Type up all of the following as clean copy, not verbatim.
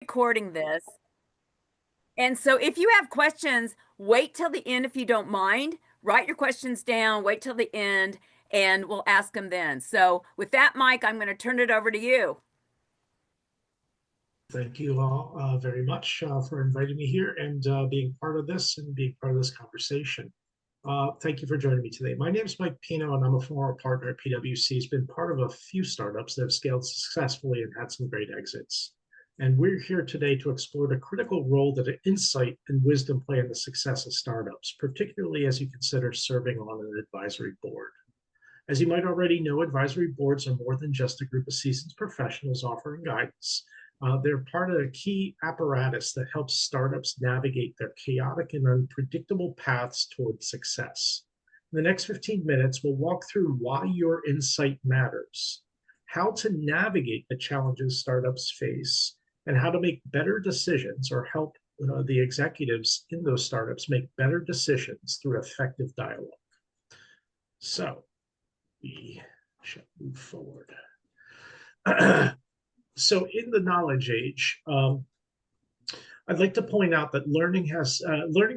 Recording this. And so if you have questions, wait till the end if you don't mind. Write your questions down, wait till the end, and we'll ask them then. So with that, Mike, I'm going to turn it over to you. Thank you all very much for inviting me here and being part of this and being part of this conversation. Thank you for joining me today. My name is Mike Pino, and I'm a former partner at PwC. Has been part of a few startups that have scaled successfully and had some great exits. And we're here today to explore the critical role that insight and wisdom play in the success of startups, particularly as you consider serving on an advisory board. As you might already know, advisory boards are more than just a group of seasoned professionals offering guidance. They're part of a key apparatus that helps startups navigate their chaotic and unpredictable paths toward success. In the next 15 minutes, we'll walk through why your insight matters, how to navigate the challenges startups face, and how to make better decisions or help the executives in those startups make better decisions through effective dialogue. So, we shall move forward. So in the knowledge age, I'd like to point out that learning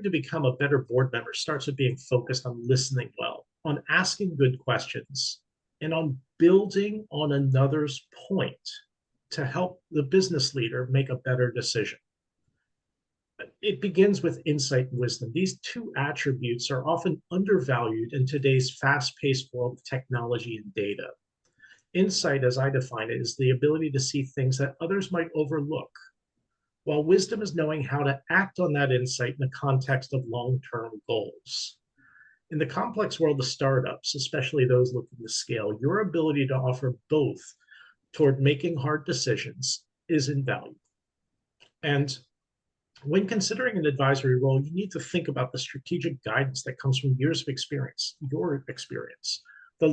to become a better board member starts with being focused on listening well, on asking good questions, and on building on another's point to help the business leader make a better decision. It begins with insight and wisdom. These two attributes are often undervalued in today's fast-paced world of technology and data. Insight, as I define it, is the ability to see things that others might overlook, while wisdom is knowing how to act on that insight in the context of long-term goals. In the complex world of startups, especially those looking to scale, your ability to offer both toward making hard decisions is invaluable. And when considering an advisory role, you need to think about the strategic guidance that comes from years of experience, your experience, the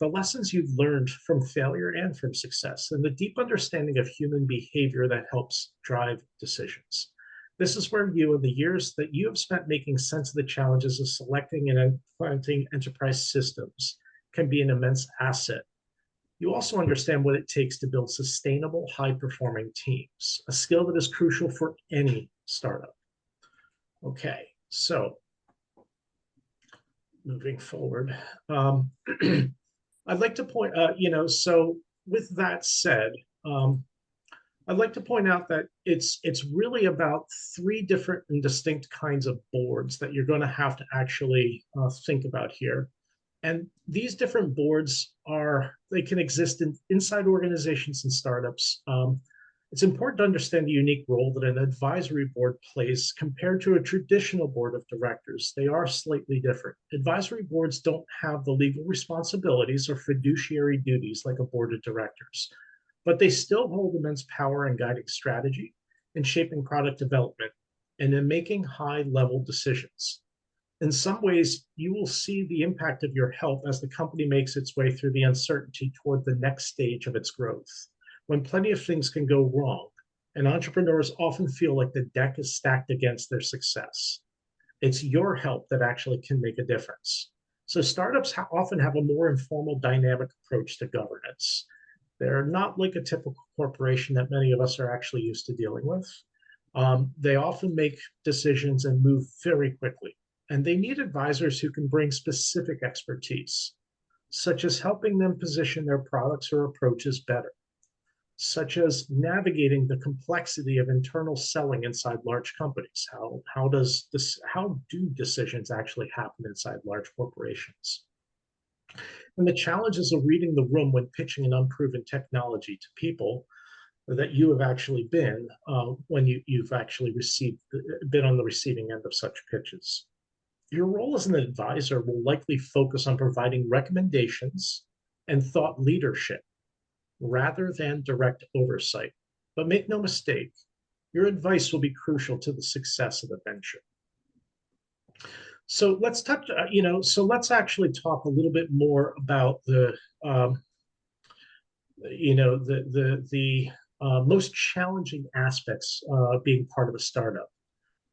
lessons you've learned from failure and from success, and the deep understanding of human behavior that helps drive decisions. This is where you, in the years that you have spent making sense of the challenges of selecting and implementing enterprise systems, can be an immense asset. You also understand what it takes to build sustainable, high-performing teams, a skill that is crucial for any startup. Okay, so moving forward. I'd like to point, so with that said, I'd like to point out that it's really about three different and distinct kinds of boards that you're going to have to actually think about here. And these different boards they can exist inside organizations and startups. It's important to understand the unique role that an advisory board plays compared to a traditional board of directors. They are slightly different. Advisory boards don't have the legal responsibilities or fiduciary duties like a board of directors, but they still hold immense power in guiding strategy, in shaping product development, and in making high-level decisions. In some ways, you will see the impact of your health as the company makes its way through the uncertainty toward the next stage of its growth. When plenty of things can go wrong, and entrepreneurs often feel like the deck is stacked against their success, it's your help that actually can make a difference. So startups often have a more informal, dynamic approach to governance. They're not like a typical corporation that many of us are actually used to dealing with. They often make decisions and move very quickly, and they need advisors who can bring specific expertise, such as helping them position their products or approaches better, such as navigating the complexity of internal selling inside large companies. How do decisions actually happen inside large corporations? And the challenges of reading the room when pitching an unproven technology to people that you have actually been when you've actually been on the receiving end of such pitches. Your role as an advisor will likely focus on providing recommendations and thought leadership rather than direct oversight. But make no mistake, your advice will be crucial to the success of the venture. So let's let's actually talk a little bit more about the most challenging aspects being part of a startup.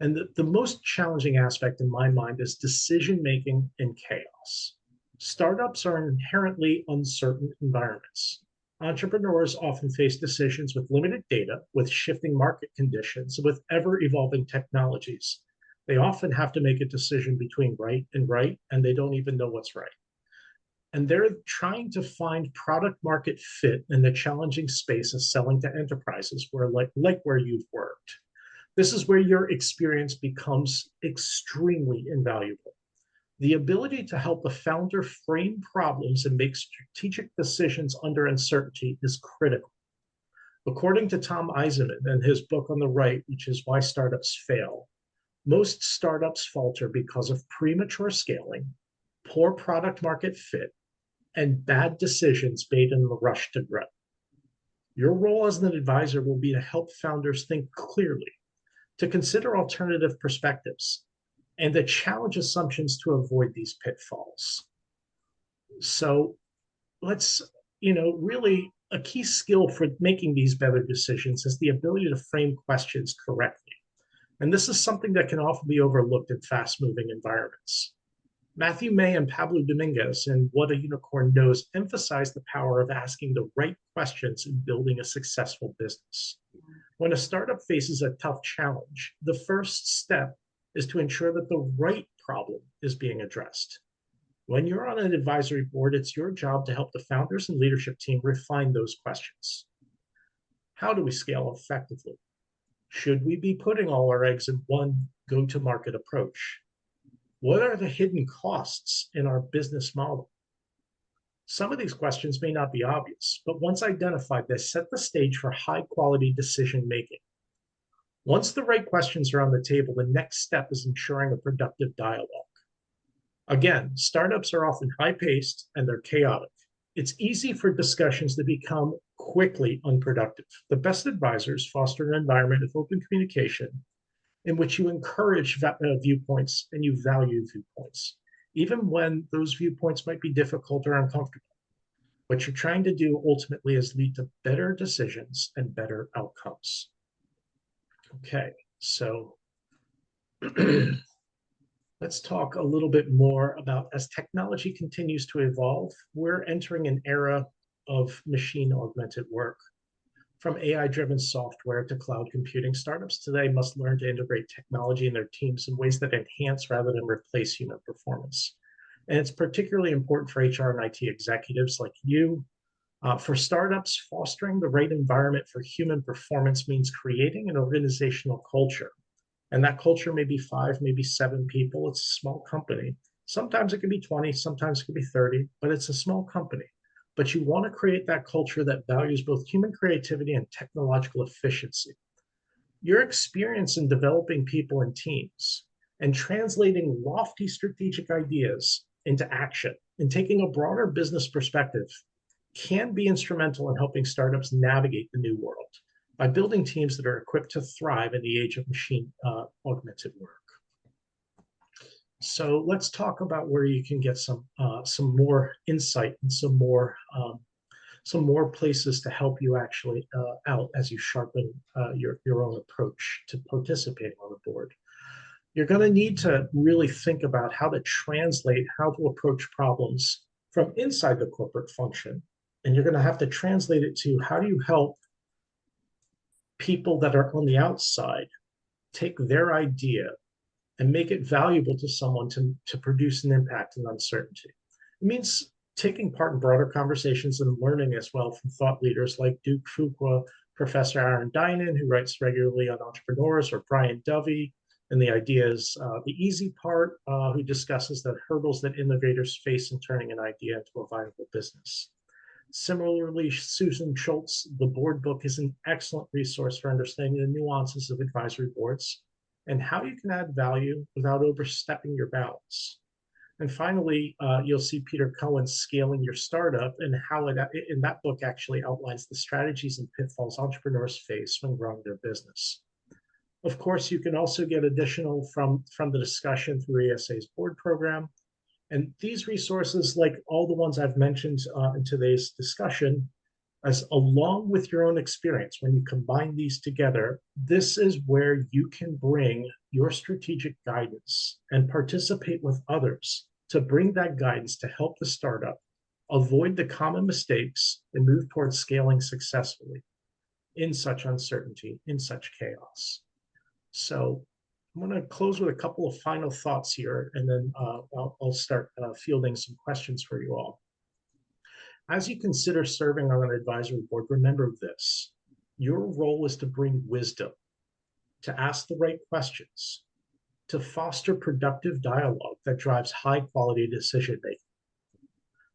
And the most challenging aspect in my mind is decision making in chaos. Startups are inherently uncertain environments. Entrepreneurs often face decisions with limited data, with shifting market conditions, with ever evolving technologies. They often have to make a decision between right, and they don't even know what's right. And they're trying to find product market fit in the challenging space of selling to enterprises where like where you've worked. This is where your experience becomes extremely invaluable. The ability to help the founder frame problems and make strategic decisions under uncertainty is critical. According to Tom Eisenman and his book on the right, which is Why Startups Fail, most startups falter because of premature scaling, poor product market fit, and bad decisions made in the rush to grow. Your role as an advisor will be to help founders think clearly, to consider alternative perspectives, and to challenge assumptions to avoid these pitfalls. So let's, really a key skill for making these better decisions is the ability to frame questions correctly. And this is something that can often be overlooked in fast moving environments. Matthew May and Pablo Dominguez in What a Unicorn Knows emphasize the power of asking the right questions in building a successful business. When a startup faces a tough challenge, the first step is to ensure that the right problem is being addressed. When you're on an advisory board, it's your job to help the founders and leadership team refine those questions. How do we scale effectively? Should we be putting all our eggs in one go-to-market approach? What are the hidden costs in our business model? Some of these questions may not be obvious, but once identified, they set the stage for high-quality decision-making. Once the right questions are on the table, the next step is ensuring a productive dialogue. Again, startups are often high-paced and they're chaotic. It's easy for discussions to become quickly unproductive. The best advisors foster an environment of open communication in which you encourage viewpoints and you value viewpoints, even when those viewpoints might be difficult or uncomfortable. What you're trying to do ultimately is lead to better decisions and better outcomes. Okay, so let's talk a little bit more about, as technology continues to evolve, we're entering an era of machine augmented work. From AI-driven software to cloud computing, startups today must learn to integrate technology in their teams in ways that enhance rather than replace human performance. And it's particularly important for HR and IT executives like you. For startups, fostering the right environment for human performance means creating an organizational culture. And that culture may be 5, maybe 7 people. It's a small company. Sometimes it can be 20, sometimes it can be 30, but it's a small company. But you want to create that culture that values both human creativity and technological efficiency. Your experience in developing people and teams and translating lofty strategic ideas into action and taking a broader business perspective can be instrumental in helping startups navigate the new world by building teams that are equipped to thrive in the age of machine augmented work. So let's talk about where you can get some more insight and some more places to help you actually out as you sharpen your own approach to participating on the board. You're going to need to really think about how to translate, how to approach problems from inside the corporate function. And you're going to have to translate it to how do you help people that are on the outside take their idea and make it valuable to someone to produce an impact in uncertainty. It means taking part in broader conversations and learning as well from thought leaders like Duke Fuqua, Professor Aaron Dinan, who writes regularly on entrepreneurs, or Brian Dovey, and the ideas, the easy part, who discusses the hurdles that innovators face in turning an idea into a viable business. Similarly, Susan Schultz, the board book, is an excellent resource for understanding the nuances of advisory boards and how you can add value without overstepping your bounds. And finally, you'll see Peter Cohen's Scaling Your Startup, and how it, in that book, actually outlines the strategies and pitfalls entrepreneurs face when growing their business. Of course, you can also get additional from the discussion through ESA's board program. And these resources, like all the ones I've mentioned in today's discussion, as along with your own experience, when you combine these together, this is where you can bring your strategic guidance and participate with others to bring that guidance to help the startup avoid the common mistakes, and move towards scaling successfully in such uncertainty, in such chaos. So I'm going to close with a couple of final thoughts here, and then I'll start fielding some questions for you all. As you consider serving on an advisory board, remember this. Your role is to bring wisdom, to ask the right questions, to foster productive dialogue that drives high quality decision making.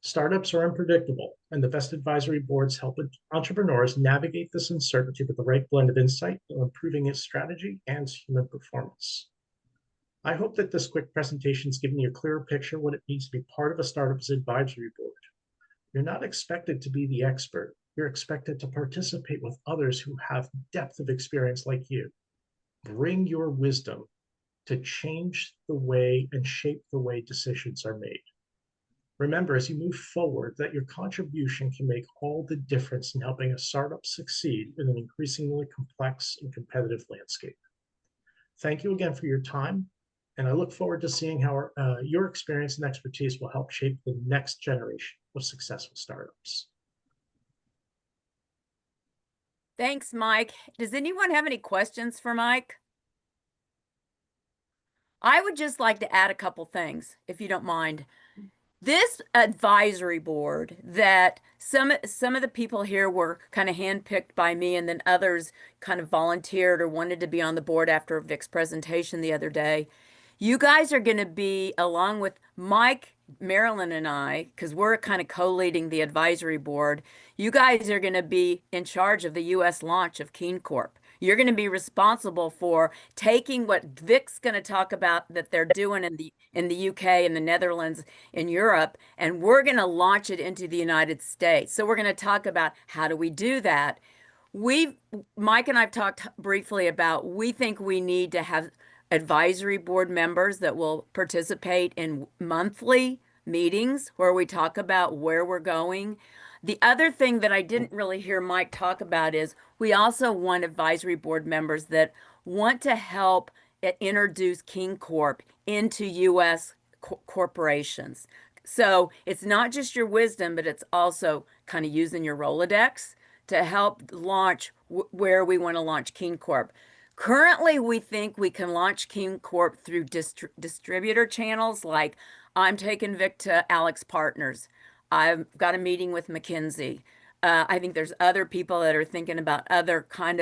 Startups are unpredictable, and the best advisory boards help entrepreneurs navigate this uncertainty with the right blend of insight, improving its strategy and human performance. I hope that this quick presentation has given you a clearer picture of what it means to be part of a startup's advisory board. You're not expected to be the expert. You're expected to participate with others who have depth of experience like you. Bring your wisdom to change the way and shape the way decisions are made. Remember, as you move forward, that your contribution can make all the difference in helping a startup succeed in an increasingly complex and competitive landscape. Thank you again for your time, and I look forward to seeing how your experience and expertise will help shape the next generation of successful startups. Thanks, Mike. Does anyone have any questions for Mike? I would just like to add a couple things, if you don't mind. This advisory board that some of the people here were kind of handpicked by me, and then others kind of volunteered or wanted to be on the board after Vic's presentation the other day. You guys are going to be, along with Mike, Marilyn, and I, because we're kind of co-leading the advisory board, you guys are going to be in charge of the U.S. launch of KeenCorp. You're going to be responsible for taking what Vic's going to talk about that they're doing in the UK and the Netherlands in Europe, and we're going to launch it into the United States. So we're going to talk about how do we do that. Mike and I've talked briefly about, we think we need to have advisory board members that will participate in monthly meetings where we talk about where we're going. The other thing that I didn't really hear Mike talk about is we also want advisory board members that want to help introduce KeenCorp into U.S. corporations. So it's not just your wisdom, but it's also kind of using your Rolodex to help launch where we want to launch KeenCorp. Currently, we think we can launch KeenCorp through distributor channels, like I'm taking Vic to Alex Partners. I've got a meeting with McKinsey. I think there's other people that are thinking about other kind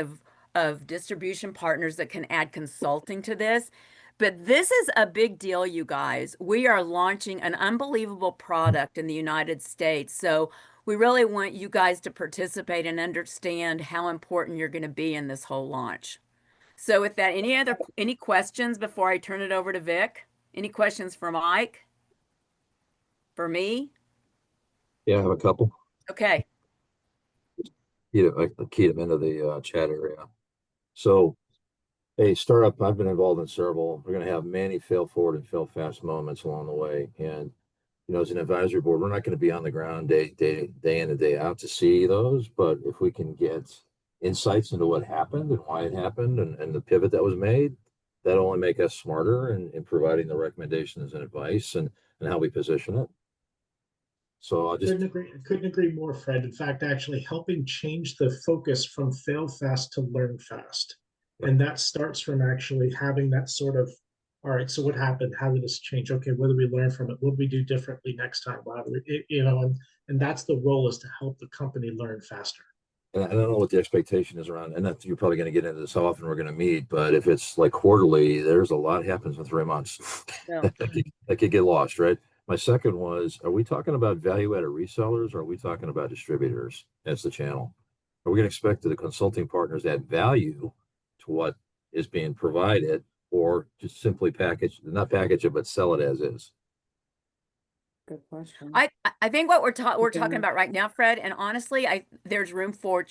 of distribution partners that can add consulting to this. But this is a big deal, you guys. We are launching an unbelievable product in the United States. So we really want you guys to participate and understand how important you're going to be in this whole launch. So with that, any questions before I turn it over to Vic? Any questions for Mike? For me? Yeah, I have a couple. Okay. I keyed them into the chat area. So, hey, startup, I've been involved in several. We're going to have many fail forward and fail fast moments along the way. And, as an advisory board, we're not going to be on the ground day in and day out to see those. But if we can get insights into what happened and why it happened and the pivot that was made, that'll only make us smarter in providing the recommendations and advice and how we position it. So I'll just couldn't agree more, Fred. In fact, actually helping change the focus from fail fast to learn fast. And that starts from actually having that sort of, all right, so what happened? How did this change? Okay, what did we learn from it? What do we do differently next time? And that's the role, is to help the company learn faster. And I don't know what the expectation is around, and that you're probably going to get into this, how often we're going to meet, but if it's like quarterly, there's a lot happens in 3 months. Yeah. that could get lost, right? My second was, are we talking about value-added resellers, or are we talking about distributors as the channel? Are we going to expect the consulting partners to add value to what is being provided, or just simply not package it, but sell it as is? Good question. I think what we're talking about right now, Fred, and honestly, there's room for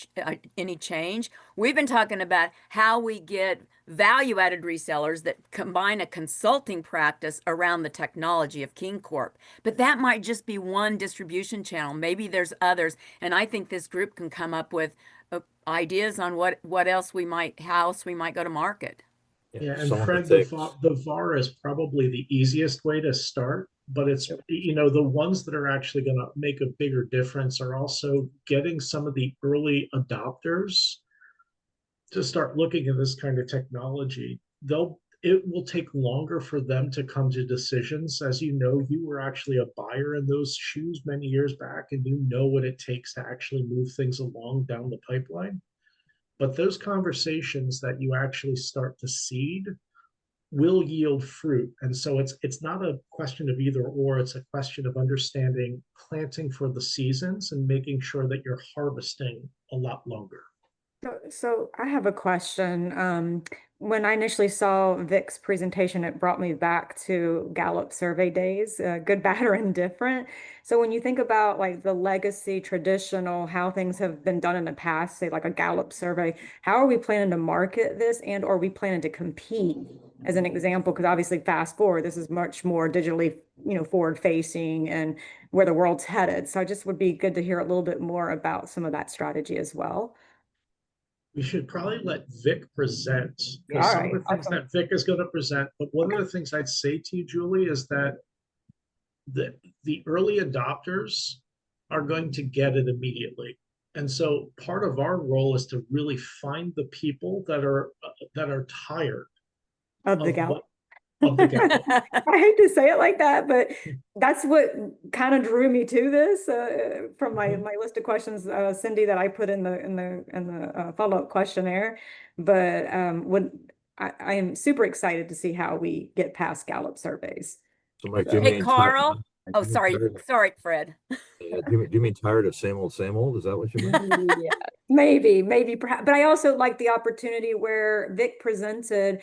any change. We've been talking about how we get value-added resellers that combine a consulting practice around the technology of KeenCorp. But that might just be one distribution channel. Maybe there's others, and I think this group can come up with ideas on how else we might go to market. Yeah, and Fred, the VAR is probably the easiest way to start, but it's, you know, the ones that are actually going to make a bigger difference are also getting some of the early adopters to start looking at this kind of technology. It will take longer for them to come to decisions. As you know, you were actually a buyer in those shoes many years back, and you know what it takes to actually move things along down the pipeline. But those conversations that you actually start to seed will yield fruit. And so it's not a question of either or, it's a question of understanding planting for the seasons and making sure that you're harvesting a lot longer. So I have a question. When I initially saw Vic's presentation, it brought me back to Gallup survey days, good, bad, or indifferent. So when you think about like the legacy, traditional, how things have been done in the past, say like a Gallup survey, how are we planning to market this and or are we planning to compete as an example? Because obviously fast forward, this is much more digitally, forward facing and where the world's headed. So I just would be good to hear a little bit more about some of that strategy as well. We should probably let Vic present because All some of right, the things awesome. that Vic is going to present. But one of the things I'd say to you, Julie, is that the early adopters are going to get it immediately. And so part of our role is to really find the people that are tired Of the of Gallup. what of the Gallup. I hate to say it like that, but that's what kind of drew me to this from my Mhm. my list of questions, Cindy, that I put in the follow-up questionnaire. But would I am super excited to see how we get past Gallup surveys. So Mike, do you So Hey, mean tired? Carl. Do Oh, you mean sorry. tired? Sorry, Fred. Do you mean tired of same old? Is that what you mean? yeah, maybe perhaps, but I also like the opportunity where Vic presented,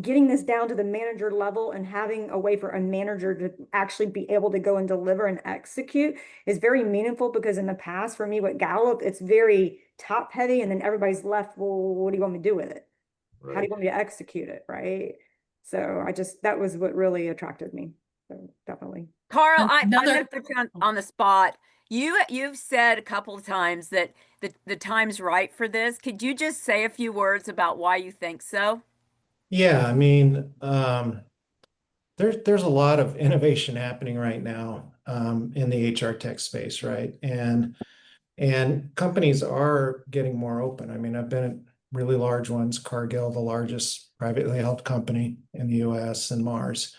getting this down to the manager level and having a way for a manager to actually be able to go and deliver and execute is very meaningful because in the past for me with Gallup, it's very top heavy and then everybody's left, well, what do you want me to do with it? How do Right. you want me to execute it? Right. So that was what really attracted me. So definitely. Carl, I'm Another, going to put you on the spot. You've said a couple of times that the time's right for this. Could you just say a few words about why you think so? Yeah, I mean, there's a lot of innovation happening right now in the HR tech space, right? And companies are getting more open. I mean, I've been at really large ones, Cargill, the largest privately held company in the US, and Mars,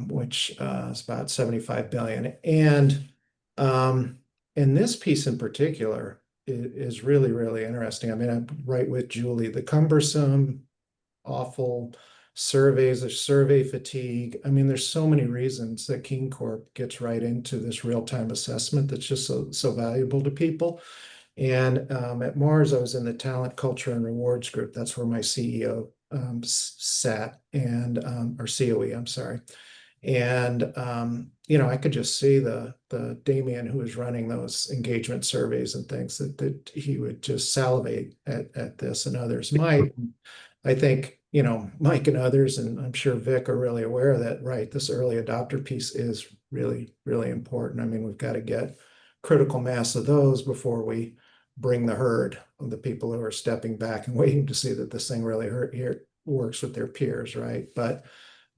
which is about 75 billion. And um, in this piece in particular is really, really interesting. I mean, I'm right with Julie. The cumbersome, awful surveys, there's survey fatigue. I mean, there's so many reasons that KeenCorp gets right into this real-time assessment that's just so valuable to people. And at Mars, I was in the talent culture and rewards group. That's where my CEO sat, and or COE, I'm sorry. And I could just see the Damien who was running those engagement surveys and things that he would just salivate at this and others might. I think, Mike and others, and I'm sure Vic are really aware of that, right? This early adopter piece is really, really important. I mean, we've got to get critical mass of those before we bring the herd of the people who are stepping back and waiting to see that this thing really here works with their peers, right? But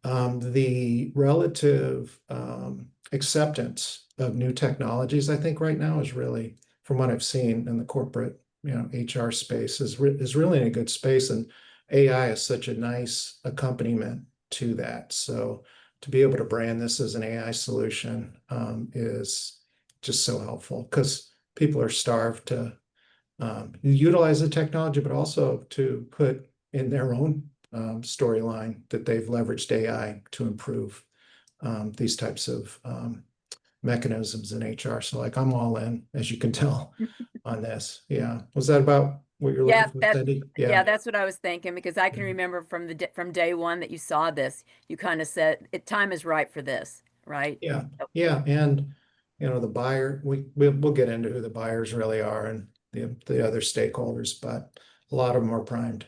the relative acceptance of new technologies, I think right now is really, from what I've seen in the corporate, HR space, is really in a good space, and AI is such a nice accompaniment to that. So to be able to brand this as an AI solution is just so helpful because people are starved to utilize the technology, but also to put in their own storyline that they've leveraged AI to improve these types of mechanisms in HR. So like I'm all in, as you can tell, on this. Yeah. Was that about what you're looking Yeah, for, that Cindy? yeah, Yeah. that's what I was thinking because I can Yeah. remember from day one that you saw this. You kind of said time is right for this, right? Yeah. Yeah. And the buyer, we'll get into who the buyers really are and the other stakeholders, but a lot of them are primed.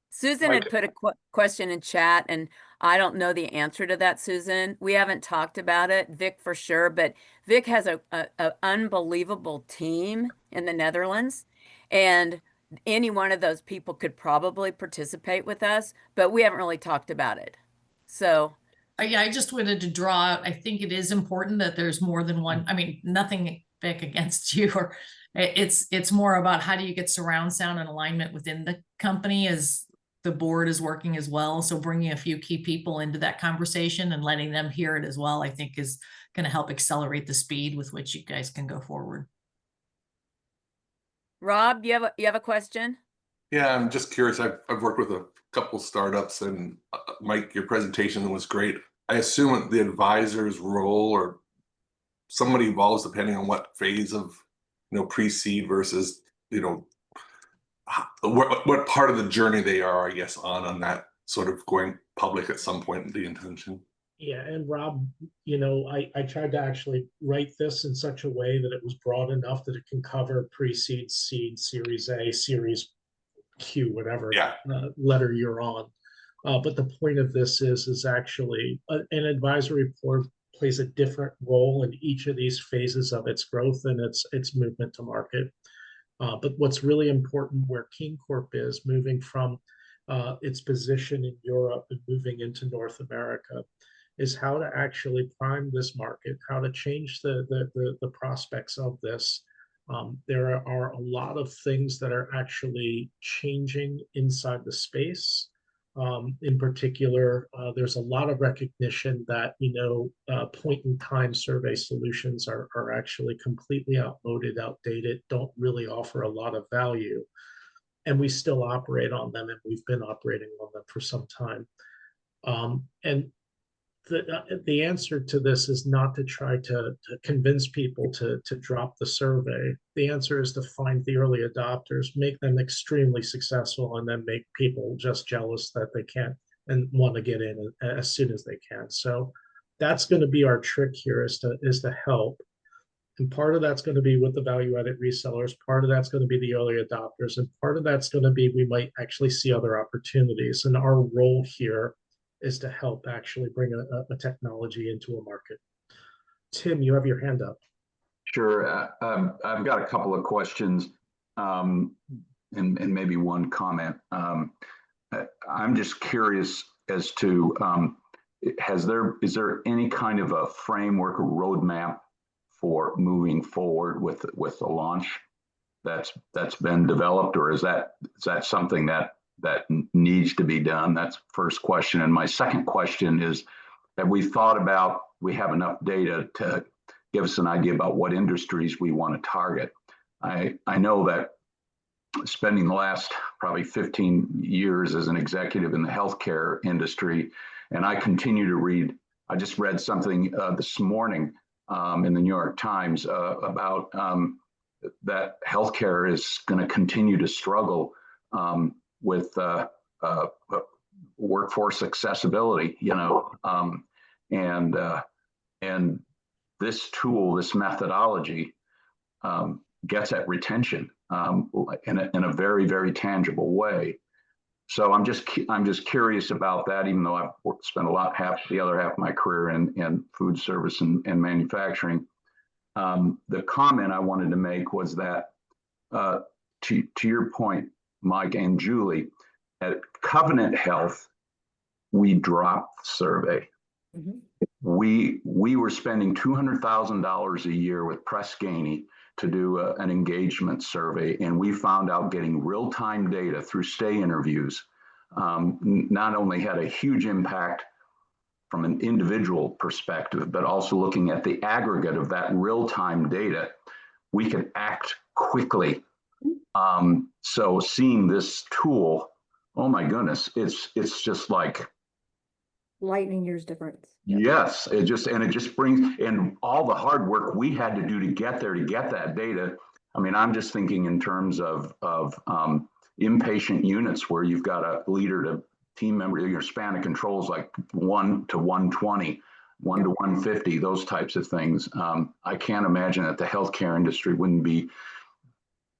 Susan Mike, had put a question in chat, and I don't know the answer to that, Susan. We haven't talked about it, Vic for sure, but Vic has a unbelievable team in the Netherlands, and any one of those people could probably participate with us, but we haven't really talked about it. So Yeah, I just wanted to draw out, I think it is important that there's more than one. I mean, nothing big against you, or it's more about how do you get surround sound and alignment within the company as the board is working as well. So bringing a few key people into that conversation and letting them hear it as well, I think is going to help accelerate the speed with which you guys can go forward. Rob, you have a question? Yeah, I'm just curious. I've worked with a couple startups, and Mike, your presentation was great. I assume the advisor's role or somebody evolves depending on what phase of pre-seed versus what part of the journey they are, I guess, on that sort of going public at some point, the intention. Yeah, and Rob, I tried to actually write this in such a way that it was broad enough that it can cover pre-seed, seed, Series A, Series Q, whatever letter you're on. But the point of this is actually an advisory board plays a different role in each of these phases of its growth and its movement to market. But what's really important where KeenCorp is moving from its position in Europe and moving into North America is how to actually prime this market, how to change the prospects of this. There are a lot of things that are actually changing inside the space. In particular, there's a lot of recognition that point in time survey solutions are actually completely outmoded, outdated, don't really offer a lot of value, and we still operate on them, and we've been operating on them for some time. And the answer to this is not to try to convince people to drop the survey. The answer is to find the early adopters, make them extremely successful, and then make people just jealous that they can't and want to get in as soon as they can. So that's going to be our trick here, is to help. And part of that's going to be with the value-added resellers. Part of that's going to be the early adopters. And part of that's going to be we might actually see other opportunities. And our role here is to help actually bring a technology into a market. Tim, you have your hand up. Sure. I've got a couple of questions and maybe one comment. I'm just curious as to is there any kind of a framework or roadmap for moving forward with the launch that's been developed, or is that something that needs to be done? That's the first question. And my second question is, have we thought about, we have enough data to give us an idea about what industries we want to target? I know that spending the last probably 15 years as an executive in the healthcare industry, and I continue to read, I just read something this morning in the New York Times about that healthcare is going to continue to struggle with workforce accessibility, and this tool, this methodology, gets at retention in a very, very tangible way. So I'm just curious about that, even though I've spent the other half of my career in food service and manufacturing. The comment I wanted to make was that to your point, Mike and Julie, at Covenant Health, we dropped the survey. Mm-hmm. We were spending $200,000 a year with Press Ganey to do an engagement survey, and we found out getting real-time data through stay interviews not only had a huge impact from an individual perspective, but also looking at the aggregate of that real-time data, we could act quickly. So seeing this tool, oh my goodness, it's just like lightning years difference. Yes, it just brings in all the hard work we had to do to get there, to get that data. I mean, I'm just thinking in terms of inpatient units where you've got a leader to team member, your span of controls like 1 to 120, 1 to 150, those types of things. I can't imagine that the healthcare industry wouldn't be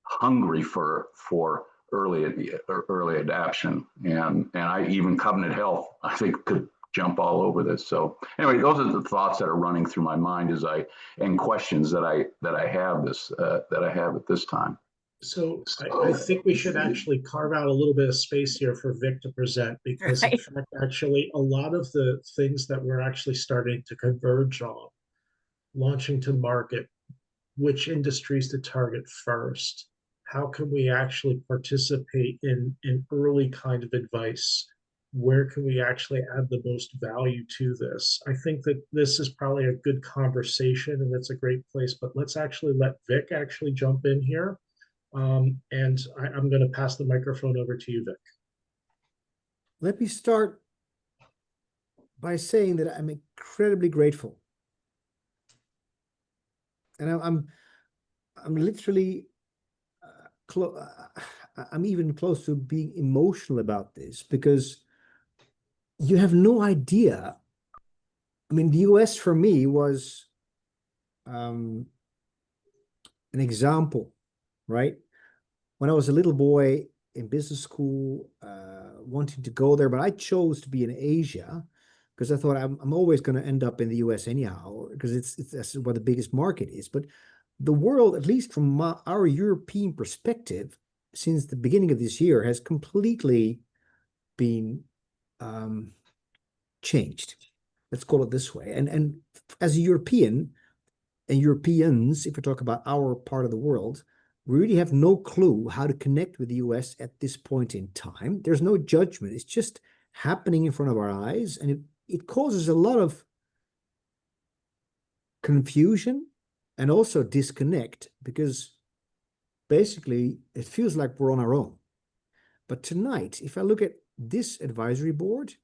hungry for early adoption, and I even Covenant Health, I think, could jump all over this. So anyway, those are the thoughts that are running through my mind and questions that I have at this time. So I think we should actually carve out a little bit of space here for Vic to present, because in Right. fact, actually, a lot of the things that we're actually starting to converge on, launching to market, which industries to target first, how can we actually participate in early kind of advice? Where can we actually add the most value to this? I think that this is probably a good conversation and it's a great place, but let's actually let Vic actually jump in here. And I'm going to pass the microphone over to you, Vic. Let me start by saying that I'm incredibly grateful. And I'm literally I'm even close to being emotional about this, because you have no idea. I mean, the US for me was an example, right? When I was a little boy in business school, wanting to go there, but I chose to be in Asia because I thought I'm always going to end up in the US anyhow, because that's what the biggest market is. But the world, at least from our European perspective, since the beginning of this year, has completely been changed. Let's call it this way. And as a European and Europeans, if we talk about our part of the world, we really have no clue how to connect with the US at this point in time. There's no judgment. It's just happening in front of our eyes, and it causes a lot of confusion and also disconnect, because basically it feels like we're on our own. But tonight, if I look at this advisory board,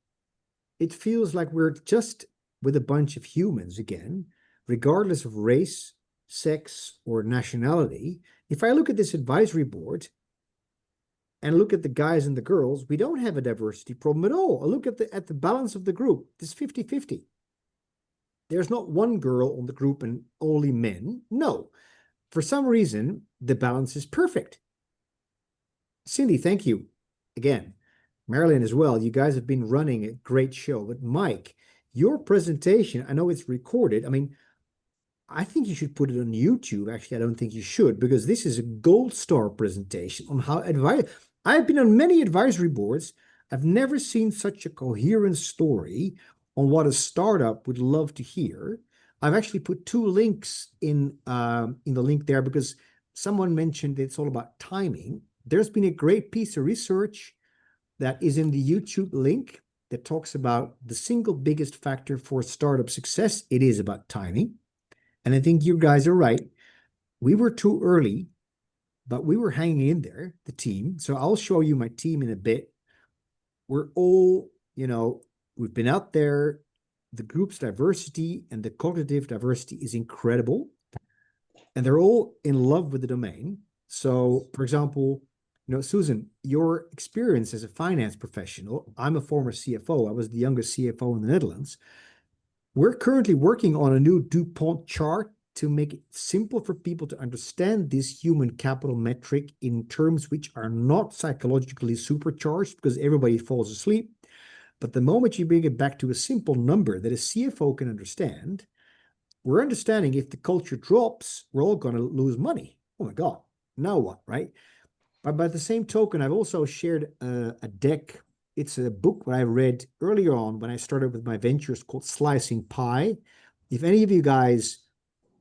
it feels like we're just with a bunch of humans again, regardless of race, sex, or nationality. If I look at this advisory board and look at the guys and the girls, we don't have a diversity problem at all. I look at the balance of the group. It's 50-50. There's not one girl on the group and only men. No. For some reason, the balance is perfect. Cindy, thank you again. Marilyn as well. You guys have been running a great show. But Mike, your presentation, I know it's recorded. I mean, I think you should put it on YouTube. Actually, I don't think you should, because this is a gold star presentation on how advice. I've been on many advisory boards. I've never seen such a coherent story on what a startup would love to hear. I've actually put two links in the link there, because someone mentioned it's all about timing. There's been a great piece of research that is in the YouTube link that talks about the single biggest factor for startup success. It is about timing. And I think you guys are right. We were too early, but we were hanging in there, the team. So I'll show you my team in a bit. We're all, we've been out there. The group's diversity and the cognitive diversity is incredible. And they're all in love with the domain. So, for example, Susan, your experience as a finance professional, I'm a former CFO. I was the youngest CFO in the Netherlands. We're currently working on a new DuPont chart to make it simple for people to understand this human capital metric in terms which are not psychologically supercharged, because everybody falls asleep. But the moment you bring it back to a simple number that a CFO can understand, we're understanding if the culture drops, we're all going to lose money. Oh my God, now what, right? But by the same token, I've also shared a deck. It's a book that I read earlier on when I started with my ventures called Slicing Pie. If any of you guys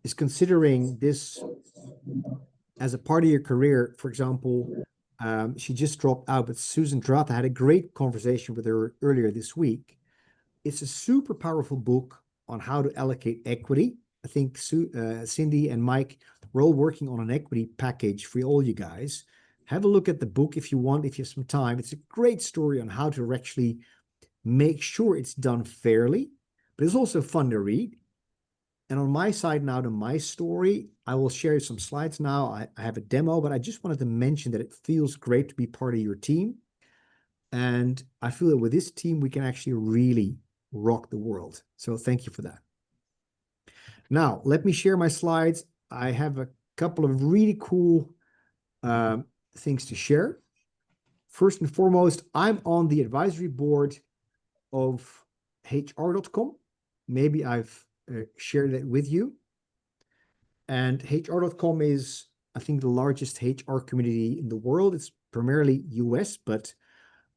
is considering this as a part of your career, for example, she just dropped out, but Susan Drath, I had a great conversation with her earlier this week. It's a super powerful book on how to allocate equity. I think Cindy and Mike, we're all working on an equity package for all you guys. Have a look at the book if you want, if you have some time. It's a great story on how to actually make sure it's done fairly, but it's also fun to read. And on my side now, to my story, I will share some slides now. I have a demo, but I just wanted to mention that it feels great to be part of your team. And I feel that with this team, we can actually really rock the world. So thank you for that. Now, let me share my slides. I have a couple of really cool things to share. First and foremost, I'm on the advisory board of HR.com. Maybe I've shared it with you. And HR.com is I think, the largest HR community in the world. It's primarily US, but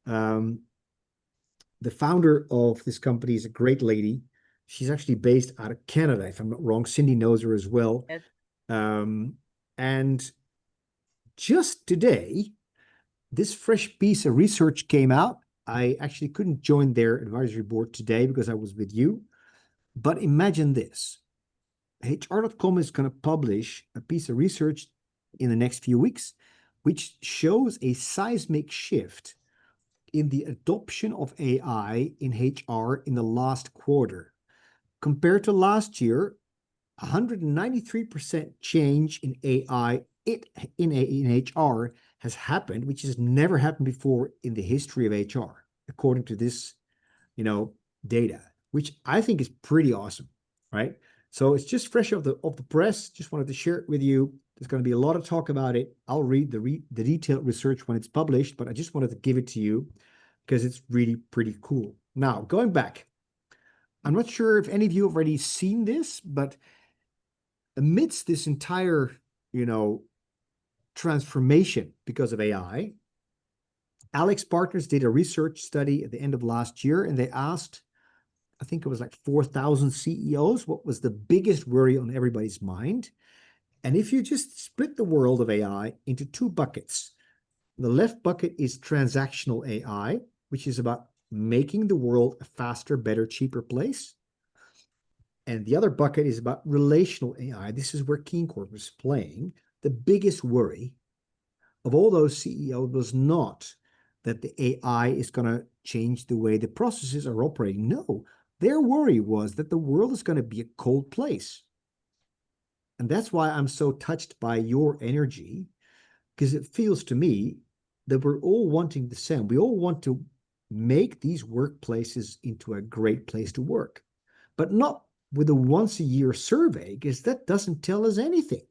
the founder of this company is a great lady. She's actually based out of Canada, if I'm not wrong. Cindy knows her as well. Yes. And just today, this fresh piece of research came out. I actually couldn't join their advisory board today because I was with you. But imagine this. HR.com is going to publish a piece of research in the next few weeks, which shows a seismic shift in the adoption of AI in HR in the last quarter. Compared to last year, 193% change in AI in HR has happened, which has never happened before in the history of HR, according to this, data, which I think is pretty awesome, right? So it's just fresh off the press. Just wanted to share it with you. There's going to be a lot of talk about it. I'll read the detailed research when it's published, but I just wanted to give it to you because it's really pretty cool. Now, going back, I'm not sure if any of you have already seen this, but amidst this entire, transformation because of AI, AlixPartners did a research study at the end of last year, and they asked, I think it was like 4,000 CEOs, what was the biggest worry on everybody's mind? And if you just split the world of AI into two buckets, the left bucket is transactional AI, which is about making the world a faster, better, cheaper place. And the other bucket is about relational AI. This is where KeenCorp is playing. The biggest worry of all those CEOs was not that the AI is going to change the way the processes are operating. No, their worry was that the world is going to be a cold place. And that's why I'm so touched by your energy, because it feels to me that we're all wanting the same. We all want to make these workplaces into a great place to work, but not with a once-a-year survey, because that doesn't tell us anything.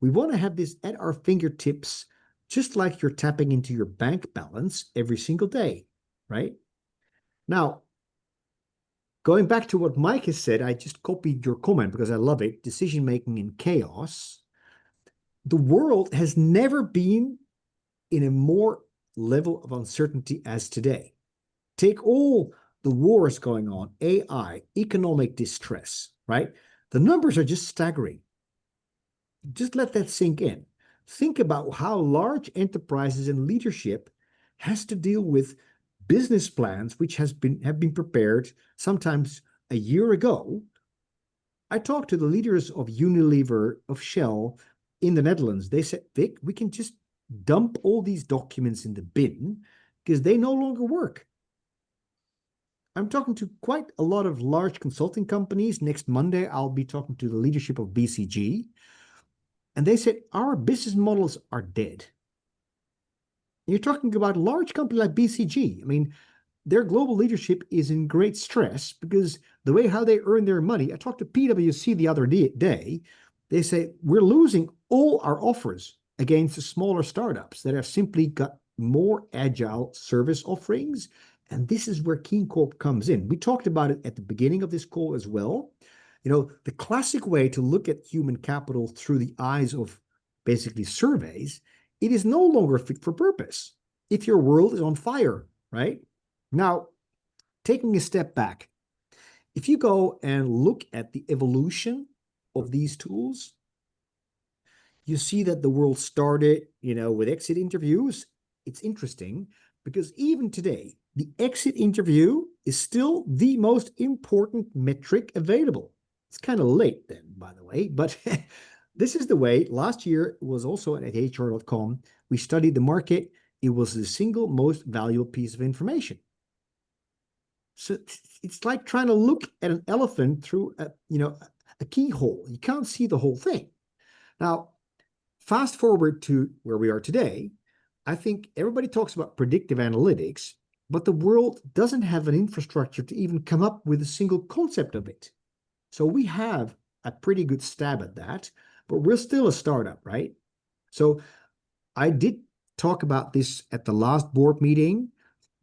We want to have this at our fingertips, just like you're tapping into your bank balance every single day, right? Now, going back to what Mike has said, I just copied your comment because I love it. Decision-making in chaos. The world has never been in a more level of uncertainty as today. Take all the wars going on, AI, economic distress, right? The numbers are just staggering. Just let that sink in. Think about how large enterprises and leadership has to deal with business plans which have been prepared sometimes a year ago. I talked to the leaders of Unilever, of Shell in the Netherlands. They said, Vic, we can just dump all these documents in the bin because they no longer work. I'm talking to quite a lot of large consulting companies. Next Monday, I'll be talking to the leadership of BCG. And they said, our business models are dead. You're talking about a large company like BCG. I mean, their global leadership is in great stress because the way how they earn their money, I talked to PwC the other day, they say, we're losing all our offers against the smaller startups that have simply got more agile service offerings. And this is where KeenCorp comes in. We talked about it at the beginning of this call as well. The classic way to look at human capital through the eyes of basically surveys, it is no longer fit for purpose if your world is on fire, right? Now, taking a step back, if you go and look at the evolution of these tools, you see that the world started, with exit interviews. It's interesting because even today, the exit interview is still the most important metric available. It's kind of late then, by the way, but this is the way. Last year was also at HR.com. We studied the market. It was the single most valuable piece of information. So it's like trying to look at an elephant through a keyhole. You can't see the whole thing. Now, fast forward to where we are today. I think everybody talks about predictive analytics, but the world doesn't have an infrastructure to even come up with a single concept of it. So we have a pretty good stab at that, but we're still a startup, right? So I did talk about this at the last board meeting.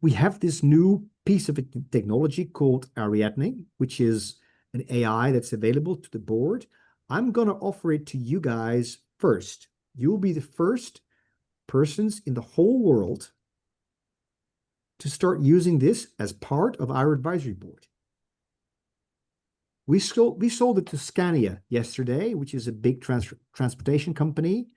We have this new piece of technology called Ariadne, which is an AI that's available to the board. I'm going to offer it to you guys first You'll be the first persons in the whole world to start using this as part of our advisory board. We sold it to Scania yesterday, which is a big transportation company.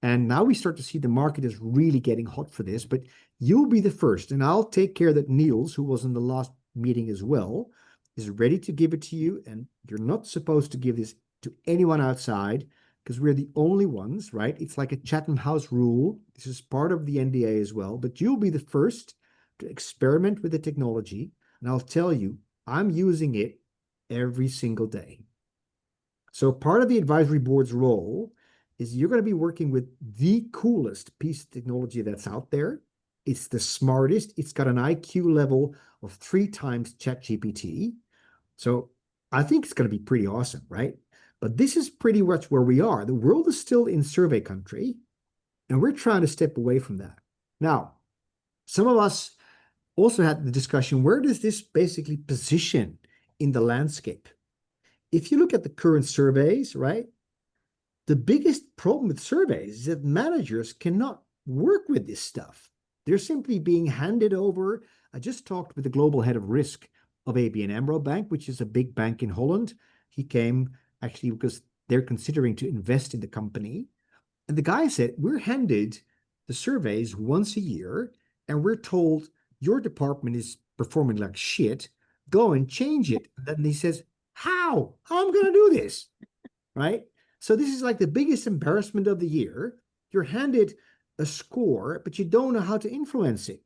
And now we start to see the market is really getting hot for this, but you'll be the first. And I'll take care that Niels, who was in the last meeting as well, is ready to give it to you. And you're not supposed to give this to anyone outside because we're the only ones, right? It's like a Chatham House rule. This is part of the NDA as well, but you'll be the first to experiment with the technology. And I'll tell you, I'm using it every single day. So part of the advisory board's role is you're going to be working with the coolest piece of technology that's out there. It's the smartest. It's got an IQ level of 3 times ChatGPT. So I think it's going to be pretty awesome, right? But this is pretty much where we are. The world is still in survey country, and we're trying to step away from that. Now, some of us also had the discussion, where does this basically position in the landscape? If you look at the current surveys, right, the biggest problem with surveys is that managers cannot work with this stuff. They're simply being handed over. I just talked with the global head of risk of ABN AMRO Bank, which is a big bank in Holland. He came actually because they're considering to invest in the company. And the guy said, we're handed the surveys once a year, and we're told your department is performing like shit. Go and change it. And then he says, how? How am I going to do this? Right? So this is like the biggest embarrassment of the year. You're handed a score, but you don't know how to influence it.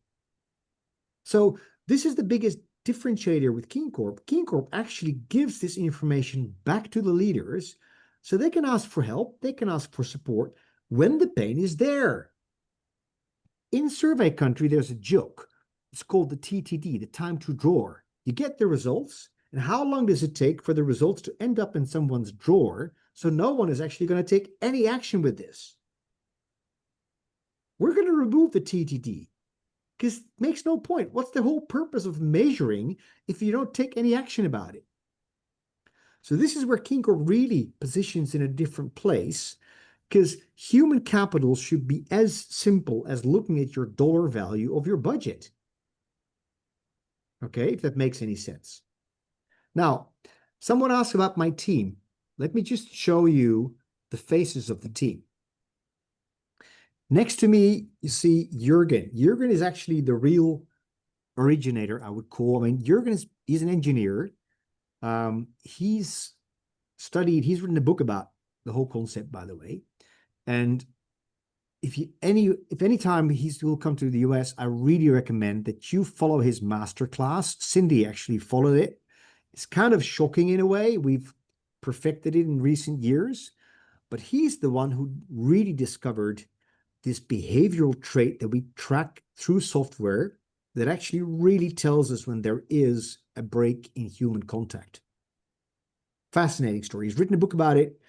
So this is the biggest differentiator with KeenCorp. KeenCorp actually gives this information back to the leaders so they can ask for help, they can ask for support when the pain is there. In survey country, there's a joke. It's called the TTD, the time to drawer. You get the results, and how long does it take for the results to end up in someone's drawer so no one is actually going to take any action with this? We're going to remove the TTD because it makes no point. What's the whole purpose of measuring if you don't take any action about it? So this is where KeenCorp really positions in a different place, because human capital should be as simple as looking at your dollar value of your budget. Okay, if that makes any sense. Now, someone asked about my team. Let me just show you the faces of the team. Next to me, you see Jürgen. Jürgen is actually the real originator, I would call. I mean, Jürgen he's an engineer. He's written a book about the whole concept, by the way. And if any time he will come to the US, I really recommend that you follow his masterclass. Cindy actually followed it. It's kind of shocking in a way. We've perfected it in recent years, but he's the one who really discovered this behavioral trait that we track through software that actually really tells us when there is a break in human contact. Fascinating story. He's written a book about it.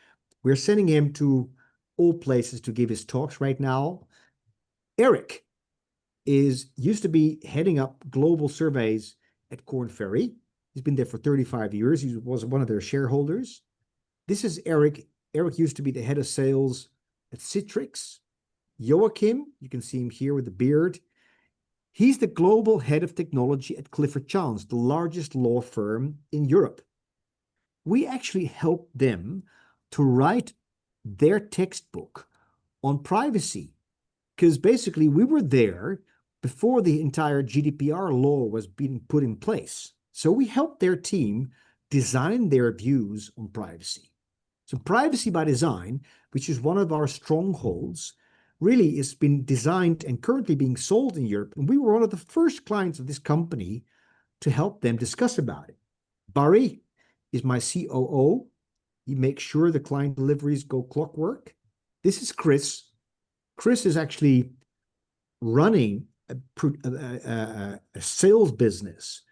We're sending him to all places to give his talks right now. Eric used to be heading up global surveys at Korn Ferry. He's been there for 35 years. He was one of their shareholders. This is Eric. Eric used to be the head of sales at Citrix. Joachim, you can see him here with the beard. He's the global head of technology at Clifford Chance, the largest law firm in Europe. We actually helped them to write their textbook on privacy, because basically we were there before the entire GDPR law was being put in place. So we helped their team design their views on privacy. So privacy by design, which is one of our strongholds, really has been designed and currently being sold in Europe. And we were one of the first clients of this company to help them discuss about it. Barry is my COO. He makes sure the client deliveries go clockwork. This is Chris. Chris is actually running a sales business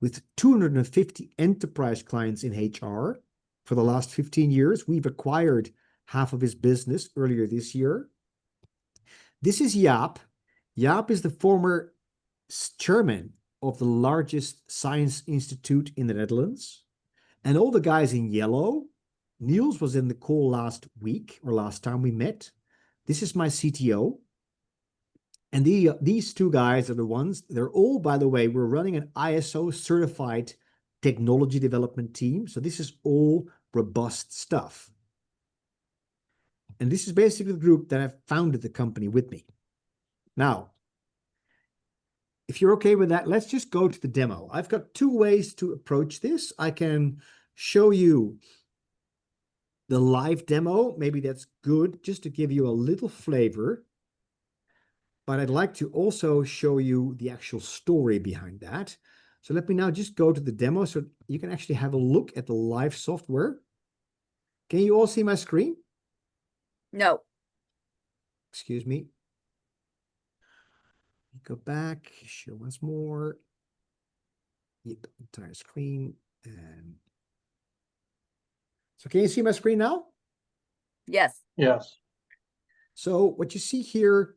with 250 enterprise clients in HR for the last 15 years. We've acquired half of his business earlier this year. This is Jaap. Jaap is the former chairman of the largest science institute in the Netherlands. And all the guys in yellow, Niels was in the call last week or last time we met. This is my CTO. And these two guys are the ones, they're all, by the way, we're running an ISO certified technology development team. So this is all robust stuff. And this is basically the group that have founded the company with me. Now, if you're okay with that, let's just go to the demo. I've got two ways to approach this. I can show you the live demo. Maybe that's good just to give you a little flavor. But I'd like to also show you the actual story behind that. So let me now just go to the demo so you can actually have a look at the live software. Can you all see my screen? No. Excuse me. Go back, show once more. Yep, entire screen. And so can you see my screen now? Yes. Yes. So what you see here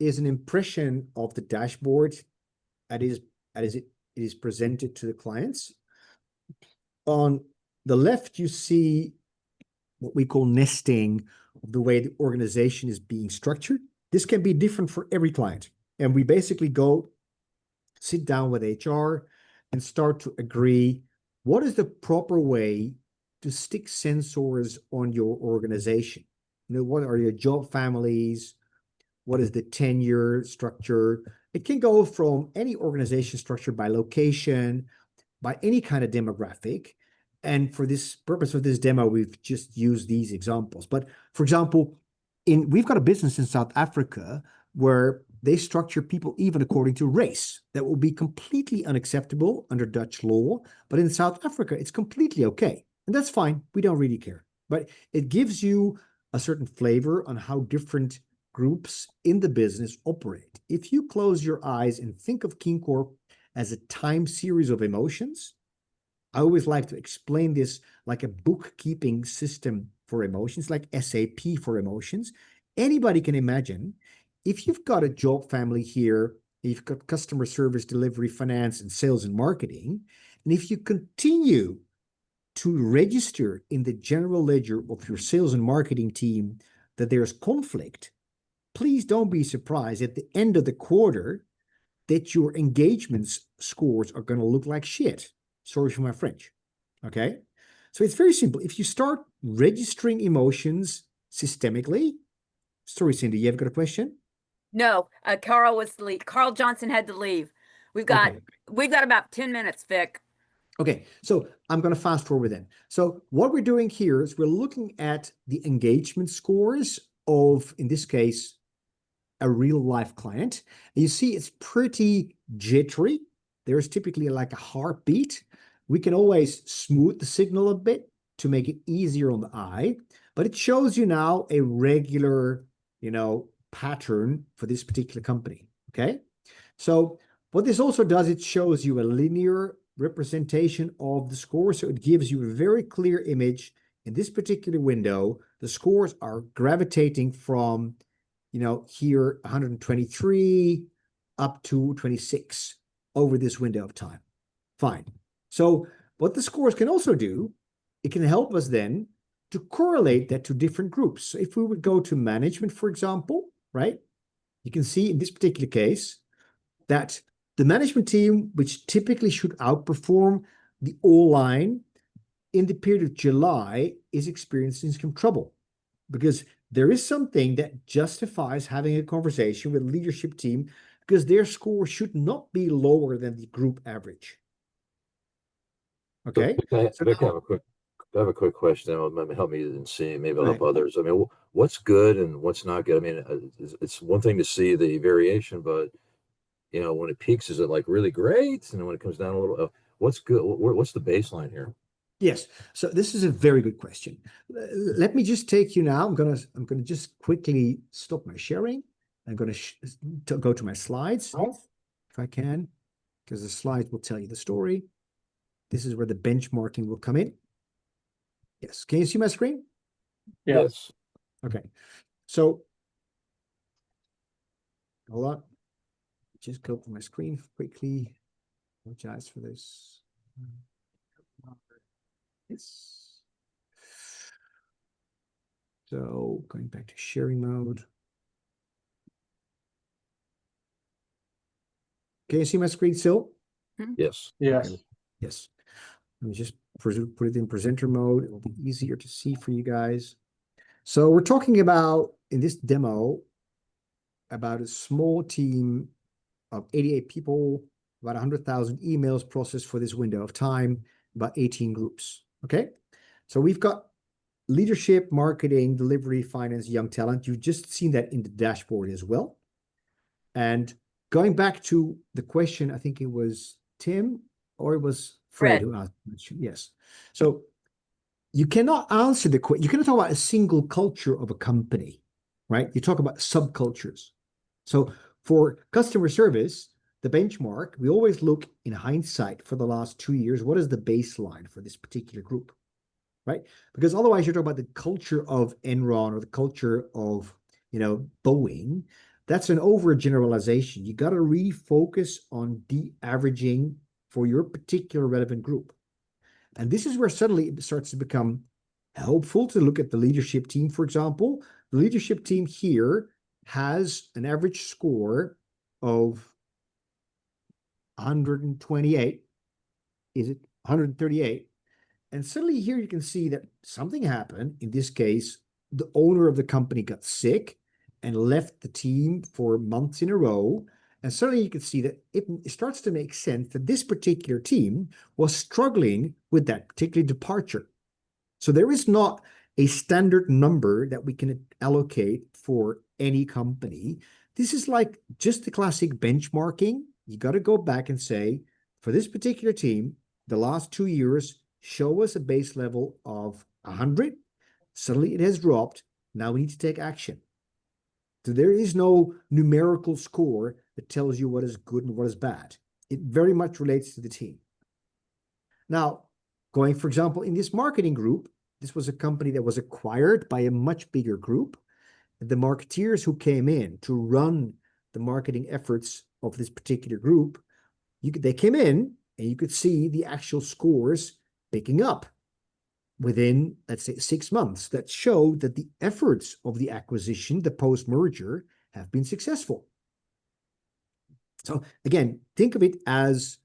is an impression of the dashboard as it is presented to the clients. On the left, you see what we call nesting of the way the organization is being structured. This can be different for every client. And we basically go sit down with HR and start to agree what is the proper way to stick sensors on your organization. You know, what are your job families? What is the tenure structure? It can go from any organization structure by location, by any kind of demographic. And for this purpose of this demo, we've just used these examples. But for example, we've got a business in South Africa where they structure people even according to race. That will be completely unacceptable under Dutch law. But in South Africa, it's completely okay. And that's fine. We don't really care. But it gives you a certain flavor on how different groups in the business operate. If you close your eyes and think of KeenCorp as a time series of emotions, I always like to explain this like a bookkeeping system for emotions, like SAP for emotions. Anybody can imagine if you've got a job family here, you've got customer service, delivery, finance, and sales and marketing, and if you continue to register in the general ledger of your sales and marketing team that there's conflict, please don't be surprised at the end of the quarter that your engagement scores are going to look like shit. Sorry for my French. Okay? So it's very simple. If you start registering emotions systemically, sorry, Cindy, you have got a question? No. Carl Johnson had to leave. We've got about 10 minutes, Vic. Okay, so I'm going to fast forward then. So what we're doing here is we're looking at the engagement scores of, in this case, a real life client. And you see it's pretty jittery. There's typically like a heartbeat. We can always smooth the signal a bit to make it easier on the eye, but it shows you now a regular, pattern for this particular company, okay? So what this also does, it shows you a linear representation of the score. So it gives you a very clear image. In this particular window, the scores are gravitating from here 123 up to 26 over this window of time. Fine. So what the scores can also do, it can help us then to correlate that to different groups. So if we would go to management, for example, right, you can see in this particular case that the management team, which typically should outperform the all line in the period of July, is experiencing some trouble because there is something that justifies having a conversation with the leadership team because their score should not be lower than the group average. Okay. I have a quick question that might help me and see, maybe it'll help others. I mean, what's good and what's not good? I mean, it's one thing to see the variation, but when it peaks, is it like really great? And when it comes down a little, what's good? What's the baseline here? Yes. So this is a very good question. Let me just take you now. I'm gonna just quickly stop my sharing. I'm gonna go to my slides if I can, because the slides will tell you the story. This is where the benchmarking will come in. Yes. Can you see my screen? Yes. Okay. So hold on. Just go to my screen quickly. Apologize for this. Yes. So going back to sharing mode. Can you see my screen still? Yes. Yes. Okay. Yes. Let me just put it in presenter mode. It will be easier to see for you guys. So we're talking about, in this demo, about a small team of 88 people, about 100,000 emails processed for this window of time, about 18 groups. Okay. So we've got leadership, marketing, delivery, finance, young talent. You've just seen that in the dashboard as well. And going back to the question, I think it was Tim or it was Fred who asked the question. Yes. So you cannot answer the question. You cannot talk about a single culture of a company, right? You talk about subcultures. So for customer service, the benchmark, we always look in hindsight for the last 2 years. What is the baseline for this particular group, right? Because otherwise you're talking about the culture of Enron or the culture of, Boeing. That's an overgeneralization. You got to really focus on de-averaging for your particular relevant group. And this is where suddenly it starts to become helpful to look at the leadership team, for example. The leadership team here has an average score of 128. Is it 138? And suddenly here you can see that something happened. In this case, the owner of the company got sick and left the team for months in a row. And suddenly you can see that it starts to make sense that this particular team was struggling with that particular departure. So there is not a standard number that we can allocate for any company. This is like just the classic benchmarking. You got to go back and say, for this particular team, the last 2 years, show us a base level of 100. Suddenly it has dropped. Now we need to take action. So there is no numerical score that tells you what is good and what is bad. It very much relates to the team. Now, going, for example, in this marketing group, this was a company that was acquired by a much bigger group. The marketeers who came in to run the marketing efforts of this particular group, they came in and you could see the actual scores picking up within, let's say, 6 months. That showed that the efforts of the acquisition, the post-merger, have been successful. So again, think of it as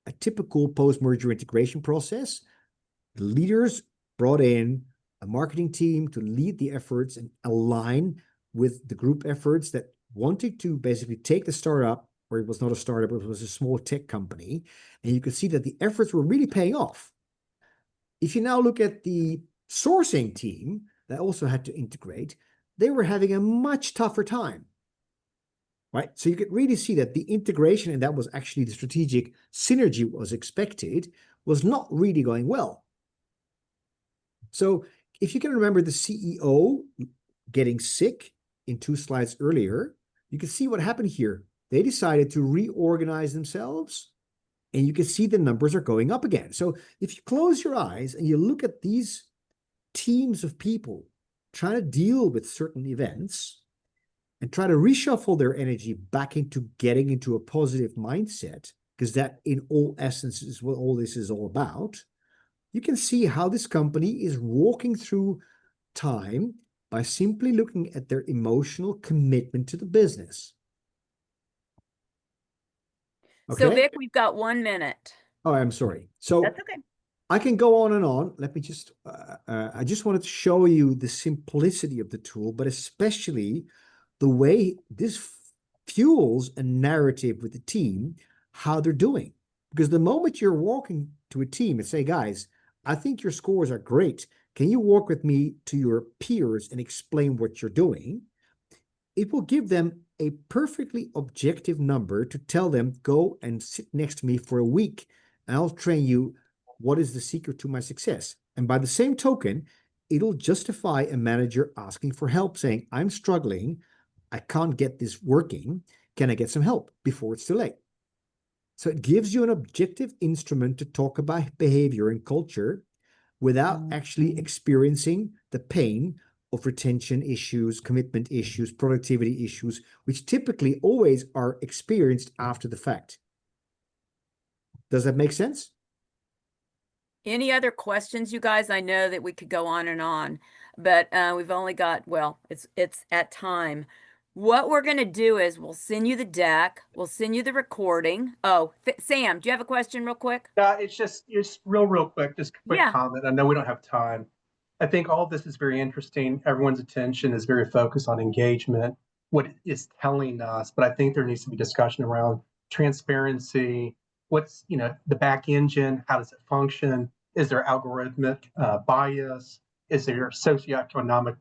a typical post-merger integration process. The leaders brought in a marketing team to lead the efforts and align with the group efforts that wanted to basically take the startup, or it was not a startup, it was a small tech company. And you could see that the efforts were really paying off. If you now look at the sourcing team that also had to integrate, they were having a much tougher time, right? So you could really see that the integration, and that was actually the strategic synergy was expected, was not really going well. So if you can remember the CEO getting sick in 2 slides earlier, you can see what happened here. They decided to reorganize themselves, and you can see the numbers are going up again. So if you close your eyes and you look at these teams of people trying to deal with certain events and try to reshuffle their energy back into getting into a positive mindset, because that in all essence is what all this is all about, you can see how this company is walking through time by simply looking at their emotional commitment to the business. Okay. So Vic, we've got 1 minute. Oh, I'm sorry. So That's okay. I can go on and on. Let me just, I just wanted to show you the simplicity of the tool, but especially the way this fuels a narrative with the team, how they're doing. Because the moment you're walking to a team and say, guys, I think your scores are great. Can you walk with me to your peers and explain what you're doing? It will give them a perfectly objective number to tell them, go and sit next to me for a week and I'll train you what is the secret to my success. And by the same token, it'll justify a manager asking for help, saying, I'm struggling. I can't get this working. Can I get some help before it's too late? So it gives you an objective instrument to talk about behavior and culture without actually experiencing the pain of retention issues, commitment issues, productivity issues, which typically always are experienced after the fact. Does that make sense? Any other questions, you guys? I know that we could go on and on, but we've only got, well, it's at time. what we're going to do is we'll send you the deck. We'll send you the recording. Oh, Sam, do you have a question real quick? It's real quick, just a quick Yeah. comment. I know we don't have time. I think all of this is very interesting. Everyone's attention is very focused on engagement, what it is telling us, but I think there needs to be discussion around transparency. What's, the back engine? How does it function? Is there algorithmic bias? Is there socioeconomic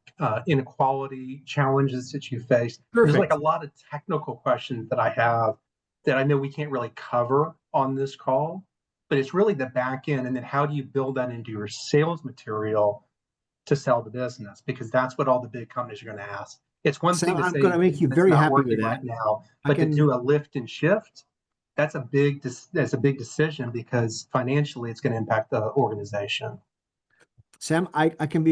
inequality challenges that you face? There's like a lot of technical questions that I have that I know we can't really cover on this call, but it's really the back end. And then how do you build that into your sales material to sell the business? Because that's what all the big companies are going to ask. It's one thing to I'm say going to make you it's very not happy working with that. right now, but to do a lift and shift, that's a big decision because financially it's going to impact the organization. Sam, I can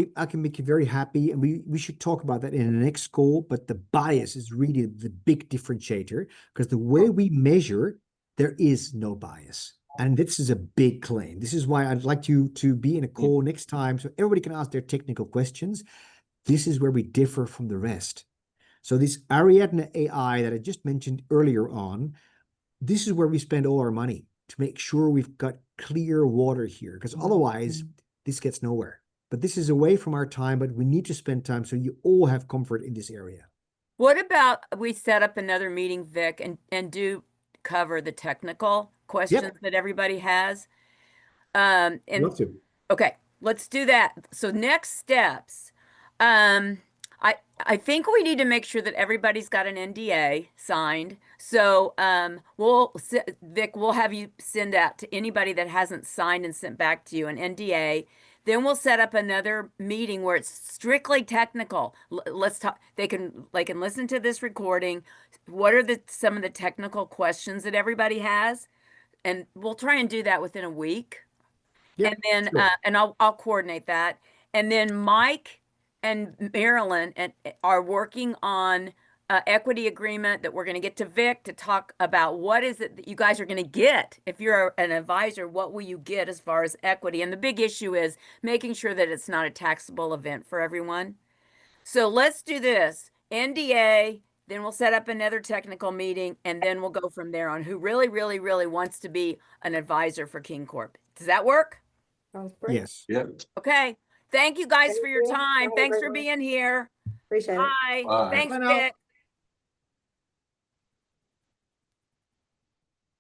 make you very happy, and we should talk about that in the next call. But the bias is really the big differentiator, because the way we measure, there is no bias. And this is a big claim. This is why I'd like you to be in a call next time so everybody can ask their technical questions. This is where we differ from the rest. So this Ariadne AI that I just mentioned earlier on, this is where we spend all our money to make sure we've got clear water here, because otherwise this gets nowhere. But this is away from our time, but we need to spend time so you all have comfort in this area. What about we set up another meeting, Vic, and do cover the technical questions that everybody has? And Love to. okay, let's do that. So next steps. I think we need to make sure that everybody's got an NDA signed. So Vic, we'll have you send out to anybody that hasn't signed and sent back to you an NDA. Then we'll set up another meeting where it's strictly technical. Let's talk. They can listen to this recording. What are some of the technical questions that everybody has? And we'll try and do that within a week. Yeah, And then sure. and I'll coordinate that. And then Mike and Marilyn are working on equity agreement that we're going to get to Vic to talk about what is it that you guys are going to get. If you're an advisor, what will you get as far as equity? And the big issue is making sure that it's not a taxable event for everyone. So let's do this. NDA, then we'll set up another technical meeting, and then we'll go from there on who really, really, really wants to be an advisor for KeenCorp. Does that work? Sounds great. Yes. Yeah. Okay. Thank you guys Thank for your you. time. Bye, Thanks for everyone. being here. Appreciate it. Bye. Bye. Thanks, Bye now. Vic.